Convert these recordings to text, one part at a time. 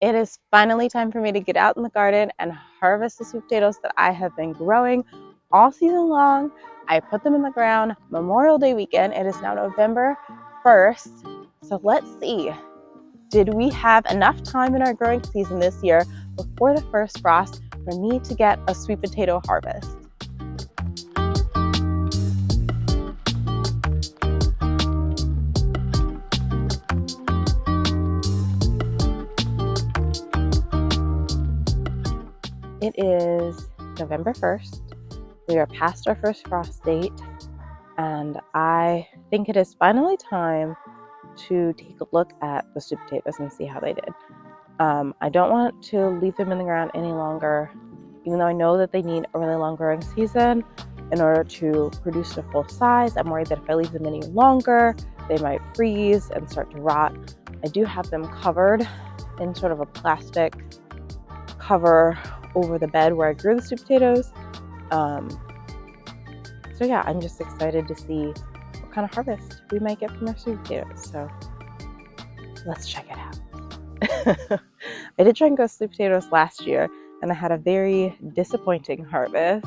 It is finally time for me to get out in the garden and harvest the sweet potatoes that I have been growing all season long. I put them in the ground Memorial Day weekend. It is now November 1st. So let's see, did we have enough time in our growing season this year before the first frost for me to get a sweet potato harvest? It is November 1st. We are past our first frost date, and I think it is finally time to take a look at the sweet potatoes and see how they did. I don't want to leave them in the ground any longer, even though I know that they need a really long growing season in order to produce their full size. I'm worried that if I leave them any longer, they might freeze and start to rot. I do have them covered in sort of a plastic cover over the bed where I grew the sweet potatoes. So yeah, I'm just excited to see what kind of harvest we might get from our sweet potatoes. So let's check it out. I did try and grow sweet potatoes last year, and I had a very disappointing harvest.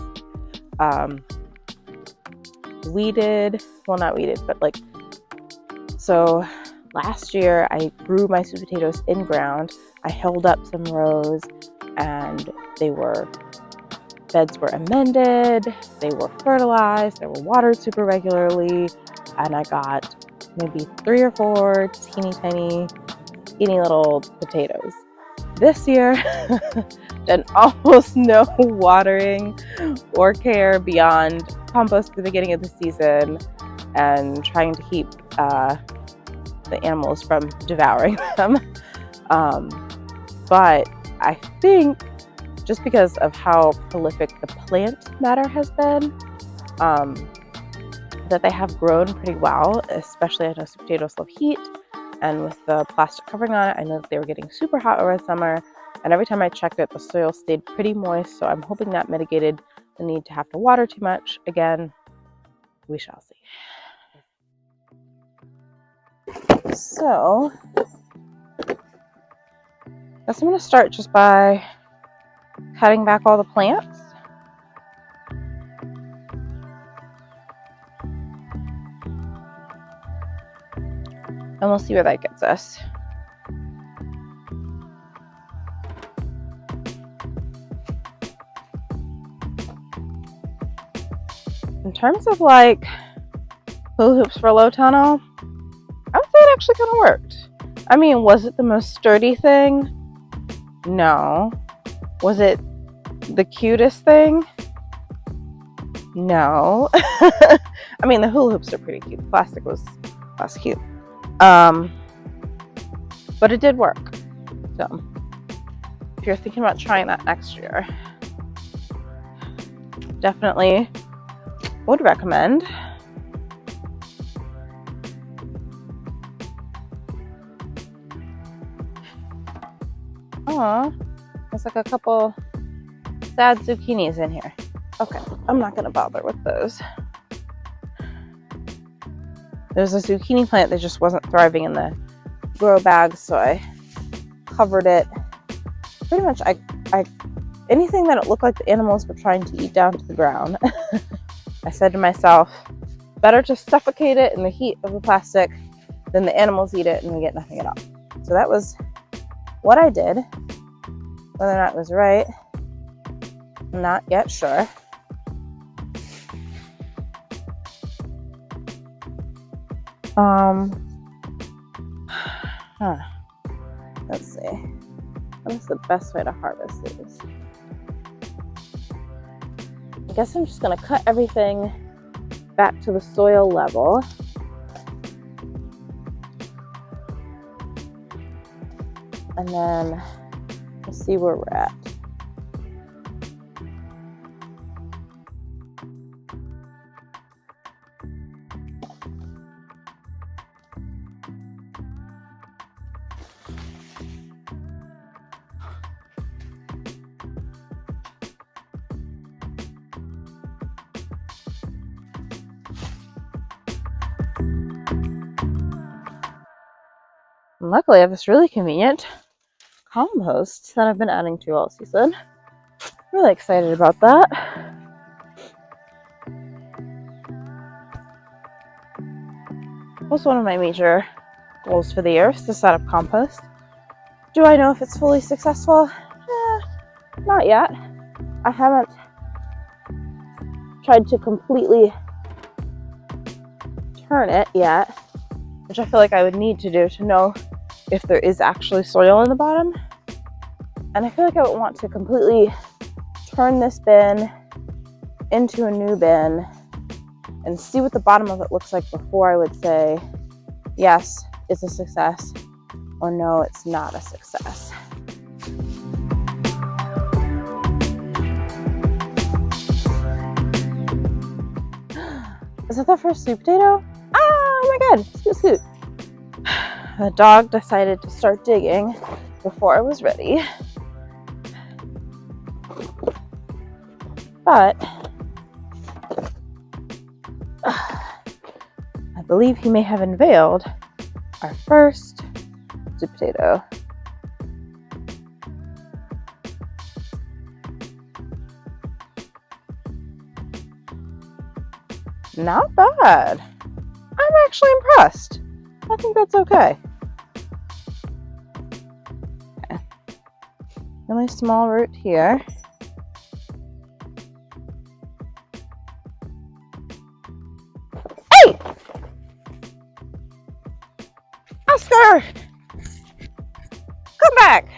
So last year I grew my sweet potatoes in ground. I held up some rows, and beds were amended, they were fertilized, they were watered super regularly, and I got maybe 3 or 4 teeny tiny little potatoes. This year, done almost no watering or care beyond compost at the beginning of the season and trying to keep the animals from devouring them. But I think just because of how prolific the plant matter has been, that they have grown pretty well, especially I know sweet potatoes love heat, and with the plastic covering on it, I know that they were getting super hot over the summer, and every time I checked it, the soil stayed pretty moist, so I'm hoping that mitigated the need to have to water too much. Again, we shall see. So, I guess I'm going to start just by cutting back all the plants. And we'll see where that gets us. In terms of like hula hoops for low tunnel, I would say it actually kind of worked. I mean, was it the most sturdy thing? No. Was it the cutest thing? No. I mean, the hula hoops are pretty cute. The plastic was less cute. But it did work. So, if you're thinking about trying that next year, definitely would recommend. Aw, there's like a couple sad zucchinis in here. Okay, I'm not gonna bother with those. There's a zucchini plant that just wasn't thriving in the grow bag, so I covered it. Pretty much, I anything that it looked like the animals were trying to eat down to the ground. I said to myself, better to suffocate it in the heat of the plastic than the animals eat it and we get nothing at all. So that was what I did. Whether or not it was right, I'm not yet sure. Let's see. What is the best way to harvest these? I guess I'm just going to cut everything back to the soil level. And then we'll see where we're at. And luckily, I have this really convenient compost that I've been adding to all season. Really excited about that. Was one of my major goals for the year is to set up compost. Do I know if it's fully successful? Not yet. I haven't tried to completely turn it yet, which I feel like I would need to do to know if there is actually soil in the bottom. And I feel like I would want to completely turn this bin into a new bin and see what the bottom of it looks like before I would say, yes, it's a success, or no, it's not a success. Is that the first sweet potato? Oh my god, scoot, scoot. The dog decided to start digging before I was ready. But I believe he may have unveiled our first sweet potato. Not bad. I'm actually impressed. I think that's okay. Really small root here. Hey! Oscar! Come back!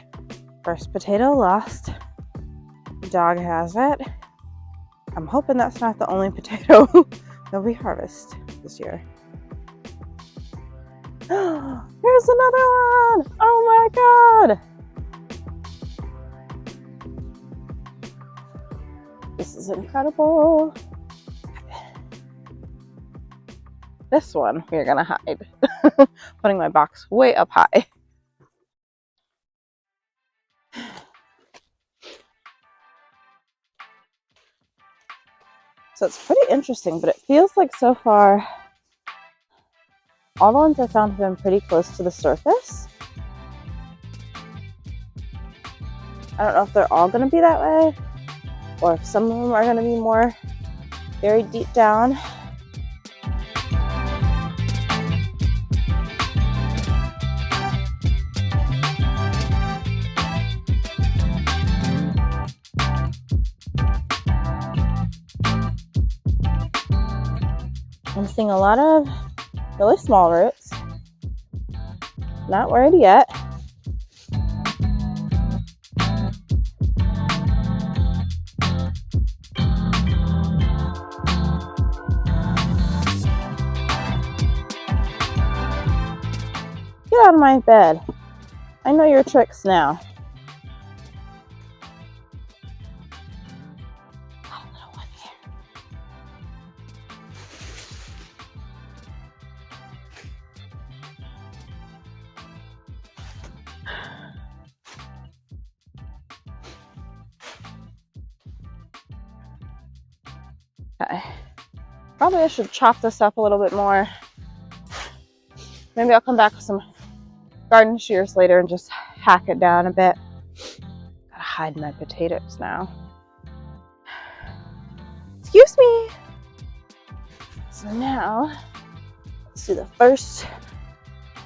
First potato lost. The dog has it. I'm hoping that's not the only potato that we harvest this year. Here's another one! Oh my god! This is incredible. This one we're gonna hide. Putting my box way up high. So it's pretty interesting, but it feels like so far all the ones I found have been pretty close to the surface. I don't know if they're all going to be that way, or if some of them are going to be more buried deep down. I'm seeing a lot of really small roots. Not worried yet. Get out of my bed. I know your tricks now. Okay. Probably I should chop this up a little bit more. Maybe I'll come back with some garden shears later and just hack it down a bit. Gotta hide my potatoes now. Excuse me. So now, let's do the first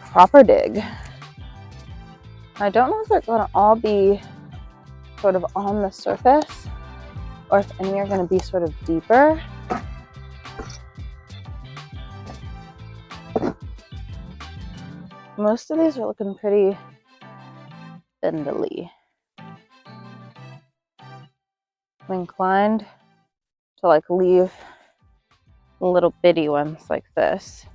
proper dig. I don't know if they're gonna all be sort of on the surface, or if any are going to be sort of deeper. Most of these are looking pretty spindly. I'm inclined to like leave little bitty ones like this.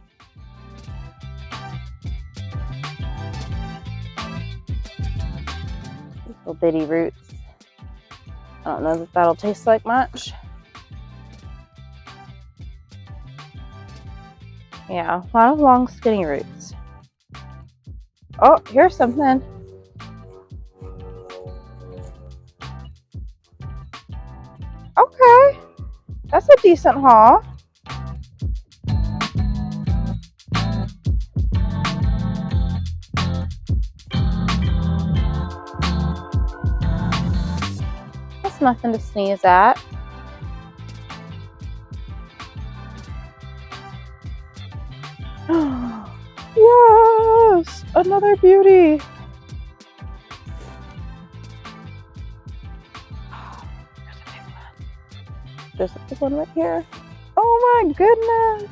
Little bitty roots. I don't know that that'll taste like much. Yeah, a lot of long skinny roots. Oh, here's something. Okay, that's a decent haul. That's nothing to sneeze at. Yes! Another beauty! There's a big one right here. Oh my goodness!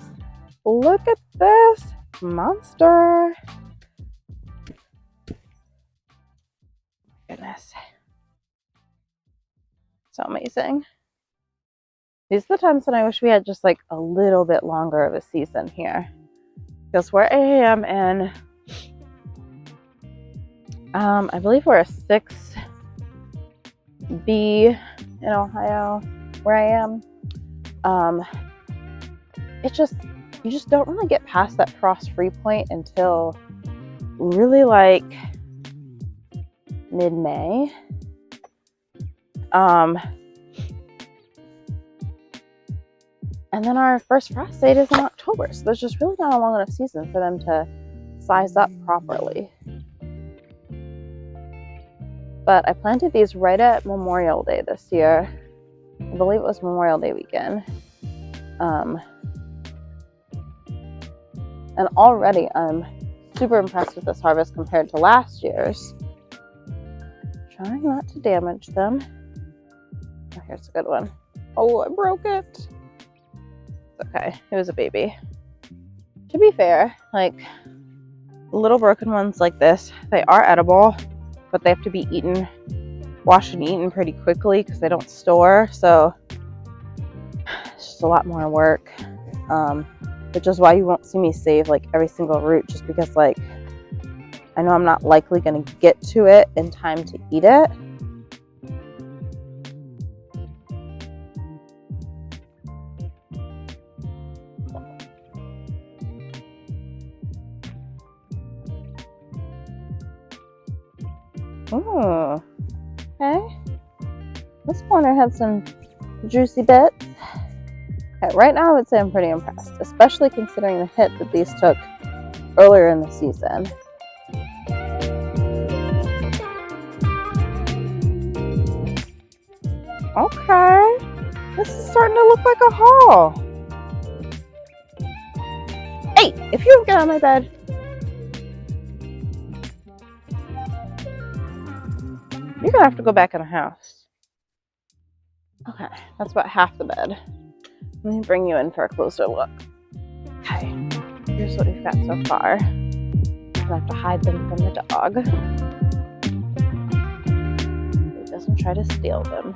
Look at this monster! Goodness. So amazing. These are the times when I wish we had just like a little bit longer of a season here. Because where I am in, I believe we're a 6B in Ohio, where I am. You just don't really get past that frost free point until really like mid-May. And then our first frost date is in October, so there's just really not a long enough season for them to size up properly. But I planted these right at Memorial Day this year. I believe it was Memorial Day weekend. And already I'm super impressed with this harvest compared to last year's. Trying not to damage them. Oh, here's a good one. Oh, I broke it. It's okay, it was a baby. To be fair, like little broken ones like this, they are edible, but they have to be washed and eaten pretty quickly because they don't store, so it's just a lot more work. Which is why you won't see me save like every single root, just because like I know I'm not likely going to get to it in time to eat it. Oh, okay. This corner had some juicy bits. Okay, right now I would say I'm pretty impressed, especially considering the hit that these took earlier in the season. Okay, this is starting to look like a haul. Hey, if you don't get on my bed. You're gonna have to go back in the house. Okay, that's about half the bed. Let me bring you in for a closer look. Okay, here's what we've got so far. I'm gonna have to hide them from the dog. He doesn't try to steal them.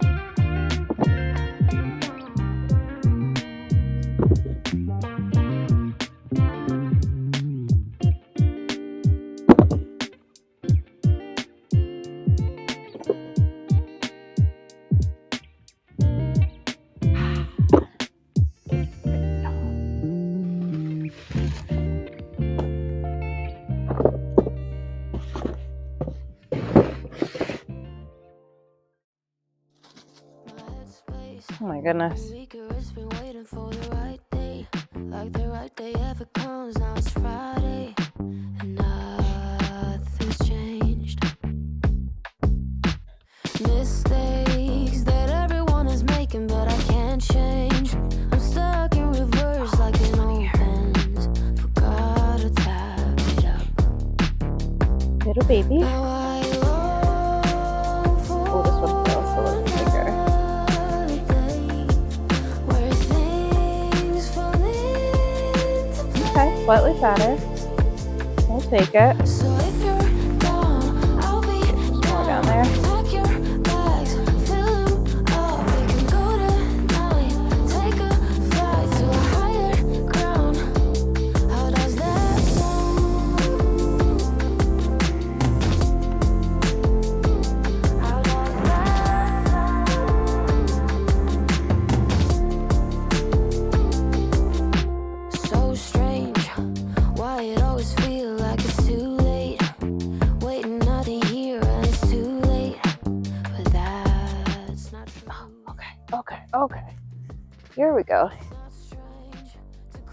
Oh my goodness. Like the right day ever comes, now it's Friday and nothing's changed. Mistakes that everyone is making, but I can't change. I'm stuck in reverse like an opens. Forgot to tap it up. Little baby. Oh, this one feels a little bigger. Okay, slightly fatter. We'll take it. More down there. Okay, here we go.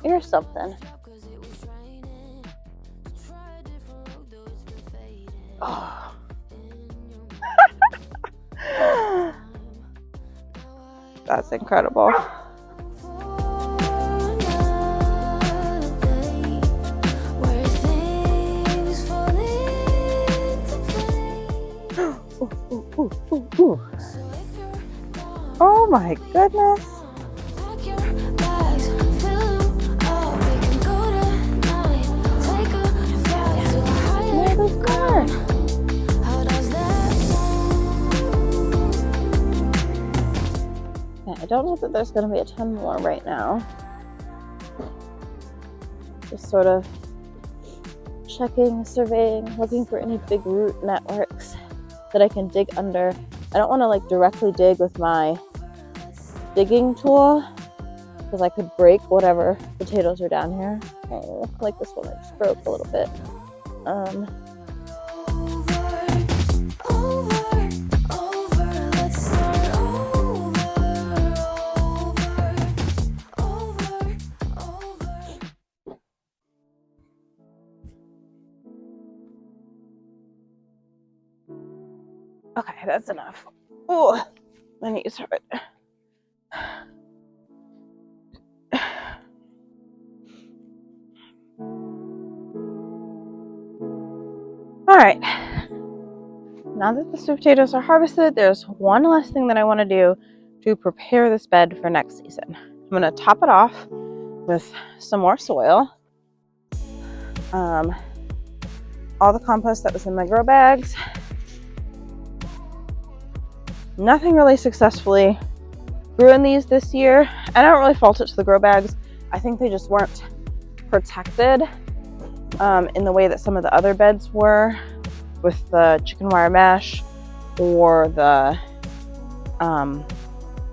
Here's something. Oh. That's incredible. Ooh, ooh, ooh. Oh my goodness. I don't know that there's going to be a ton more right now. Just sort of checking, surveying, looking for any big root networks that I can dig under. I don't want to like directly dig with my digging tool because I could break whatever potatoes are down here. Oh, like this one, it just broke a little bit. Okay, that's enough. Oh, my knees hurt. All right, now that the sweet potatoes are harvested, there's one last thing that I want to do to prepare this bed for next season. I'm going to top it off with some more soil. All the compost that was in my grow bags. Nothing really successfully grew in these this year. And I don't really fault it to the grow bags. I think they just weren't protected in the way that some of the other beds were with the chicken wire mesh or the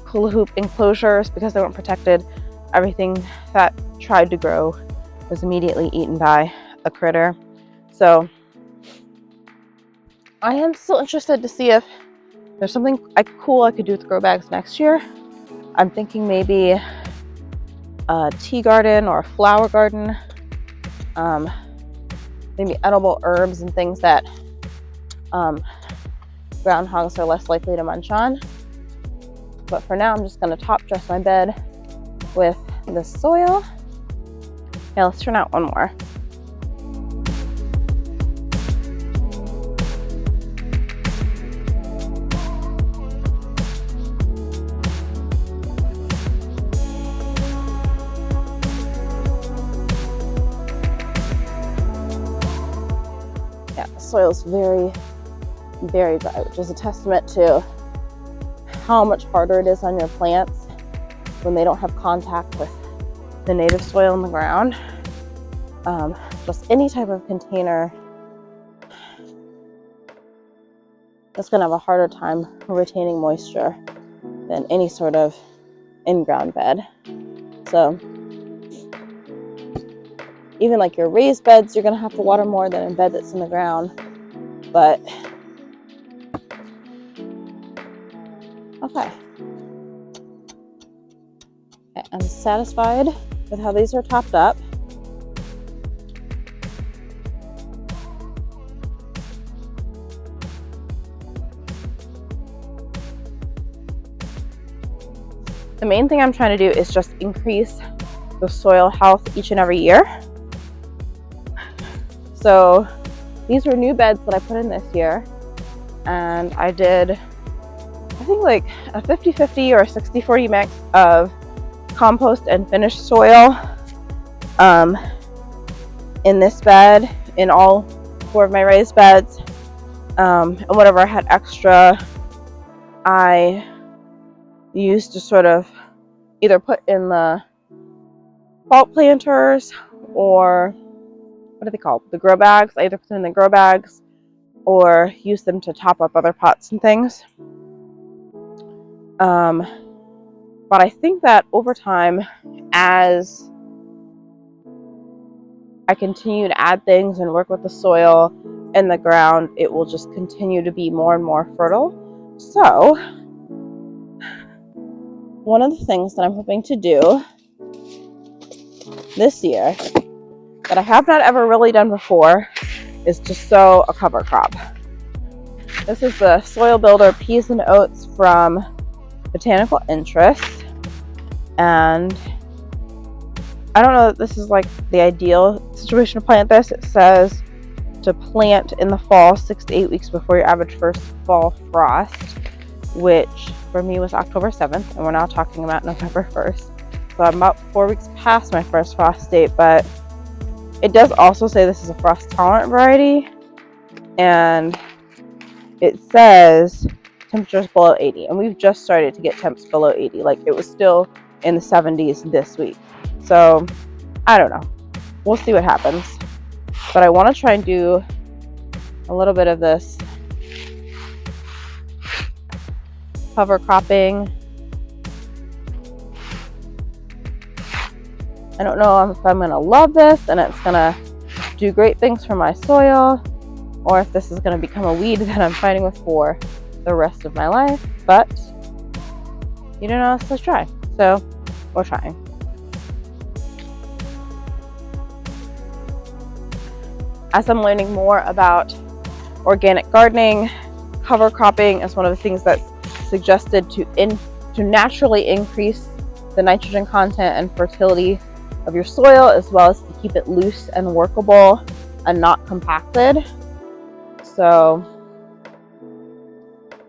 hula hoop enclosures. Because they weren't protected, everything that tried to grow was immediately eaten by a critter. So I am still interested to see if there's something cool I could do with grow bags next year. I'm thinking maybe a tea garden or a flower garden. Maybe edible herbs and things that groundhogs are less likely to munch on. But for now, I'm just going to top dress my bed with the soil. Okay, let's turn out one more. Soil's very, very dry, which is a testament to how much harder it is on your plants when they don't have contact with the native soil in the ground. Just any type of container that's going to have a harder time retaining moisture than any sort of in-ground bed. So even like your raised beds, you're going to have to water more than a bed that's in the ground. But okay, I'm satisfied with how these are topped up. The main thing I'm trying to do is just increase the soil health each and every year. So these were new beds that I put in this year, and I did, I think like a 50-50 or a 60-40 mix of compost and finished soil in this bed, in all 4 of my raised beds, and whatever I had extra, I used to sort of either put in the bulk planters or what are they called? The grow bags. I either put them in the grow bags or use them to top up other pots and things. But I think that over time, as I continue to add things and work with the soil and the ground, it will just continue to be more and more fertile. So one of the things that I'm hoping to do this year that I have not ever really done before is to sow a cover crop. This is the Soil Builder Peas and Oats from botanical interests, and I don't know that this is like the ideal situation to plant this. It says to plant in the fall 6 to 8 weeks before your average first fall frost, which for me was October 7th, and we're now talking about November 1st. So I'm about 4 weeks past my first frost date, but it does also say this is a frost tolerant variety, and it says temperatures below 80, and we've just started to get temps below 80. Like, it was still in the 70s this week. So I don't know, we'll see what happens, but I want to try and do a little bit of this cover cropping. I don't know if I'm going to love this and it's going to do great things for my soil, or if this is going to become a weed that I'm fighting with for the rest of my life, but you don't know, let's try. So we're trying. As I'm learning more about organic gardening, cover cropping is one of the things that's suggested to naturally increase the nitrogen content and fertility of your soil, as well as to keep it loose and workable and not compacted. So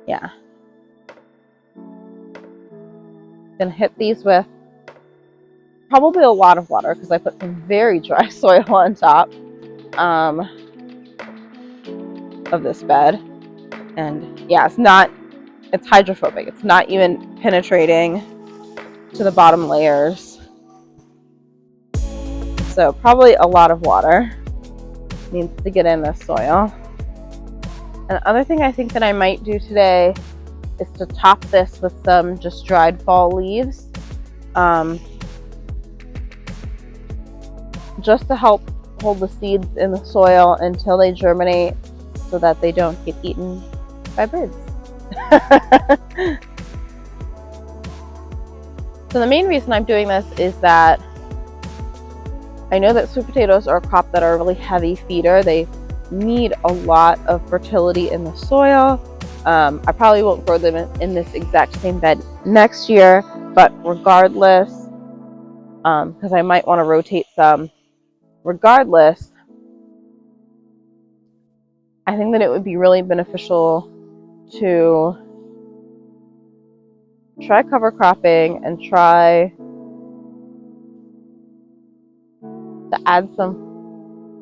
yeah, gonna hit these with probably a lot of water because I put some very dry soil on top of this bed. And yeah, it's hydrophobic. It's not even penetrating to the bottom layers. So probably a lot of water needs to get in this soil. And the other thing I think that I might do today is to top this with some just dried fall leaves, just to help hold the seeds in the soil until they germinate so that they don't get eaten by birds. So the main reason I'm doing this is that I know that sweet potatoes are a crop that are a really heavy feeder. They need a lot of fertility in the soil. I probably won't grow them in this exact same bed next year, but regardless, because I might want to rotate some, regardless, I think that it would be really beneficial to try cover cropping and try to add some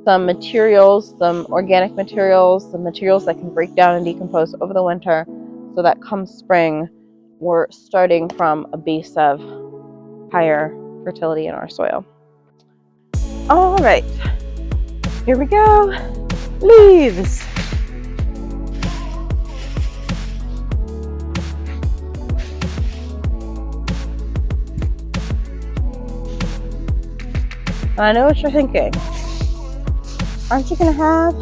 materials, some organic materials, some materials that can break down and decompose over the winter, so that come spring, we're starting from a base of higher fertility in our soil. All right, here we go. Leaves. And I know what you're thinking. Aren't you going to have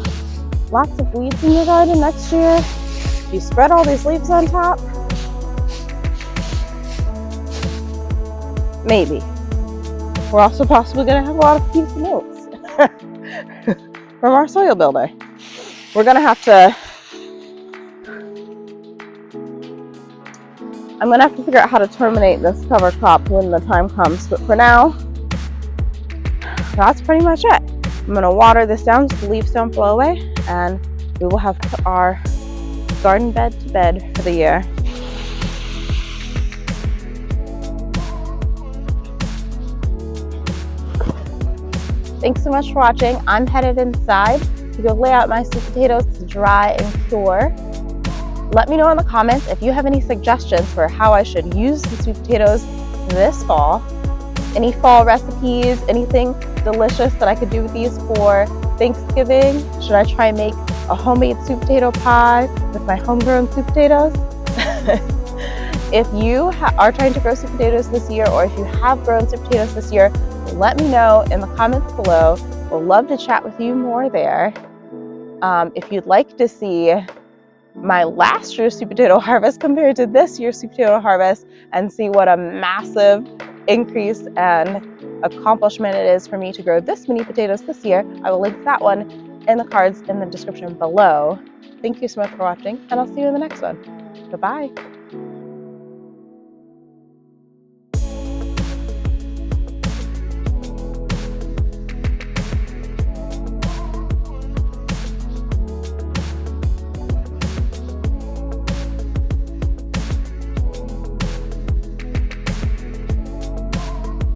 lots of weeds in your garden next year if you spread all these leaves on top? Maybe. We're also possibly going to have a lot of peas and oats from our soil builder. We're going to have to... I'm going to have to figure out how to terminate this cover crop when the time comes. But for now, that's pretty much it. I'm going to water this down so the leaves don't blow away, and we will have put our garden bed to bed for the year. Thanks so much for watching. I'm headed inside to go lay out my sweet potatoes to dry and cure. Let me know in the comments if you have any suggestions for how I should use the sweet potatoes this fall. Any fall recipes, anything delicious that I could do with these for Thanksgiving? Should I try and make a homemade sweet potato pie with my homegrown sweet potatoes? If you are trying to grow sweet potatoes this year, or if you have grown sweet potatoes this year, let me know in the comments below. We'll love to chat with you more there. If you'd like to see my last year's sweet potato harvest compared to this year's sweet potato harvest and see what a massive increase and accomplishment it is for me to grow this many potatoes this year, I will link that one in the cards in the description below. Thank you so much for watching, and I'll see you in the next one. Bye-bye.